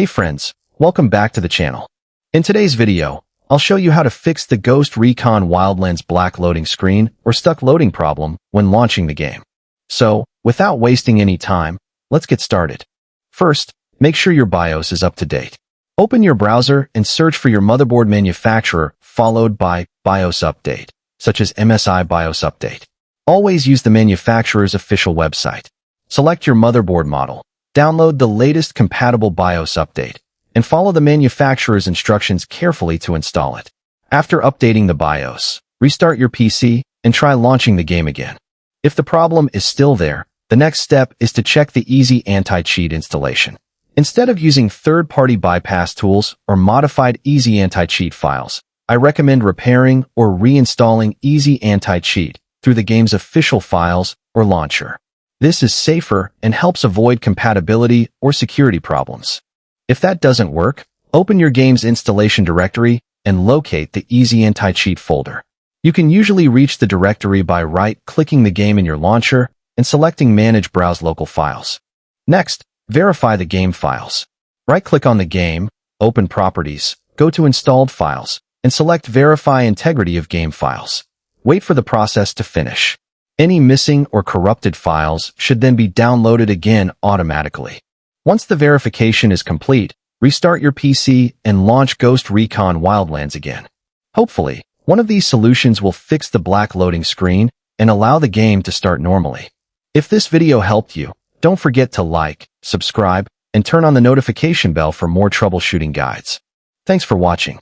Hey friends, welcome back to the channel. In today's video, I'll show you how to fix the Ghost Recon Wildlands black loading screen or stuck loading problem when launching the game. So, without wasting any time, let's get started. First, make sure your BIOS is up to date. Open your browser and search for your motherboard manufacturer followed by BIOS update, such as MSI BIOS update. Always use the manufacturer's official website. Select your motherboard model. Download the latest compatible BIOS update, and follow the manufacturer's instructions carefully to install it. After updating the BIOS, restart your PC and try launching the game again. If the problem is still there, the next step is to check the Easy Anti-Cheat installation. Instead of using third-party bypass tools or modified Easy Anti-Cheat files, I recommend repairing or reinstalling Easy Anti-Cheat through the game's official files or launcher. This is safer and helps avoid compatibility or security problems. If that doesn't work, open your game's installation directory and locate the Easy Anti-Cheat folder. You can usually reach the directory by right-clicking the game in your launcher and selecting Manage Browse Local Files. Next, verify the game files. Right-click on the game, open Properties, go to Installed Files, and select Verify Integrity of Game Files. Wait for the process to finish. Any missing or corrupted files should then be downloaded again automatically. Once the verification is complete, restart your PC and launch Ghost Recon Wildlands again. Hopefully, one of these solutions will fix the black loading screen and allow the game to start normally. If this video helped you, don't forget to like, subscribe, and turn on the notification bell for more troubleshooting guides. Thanks for watching.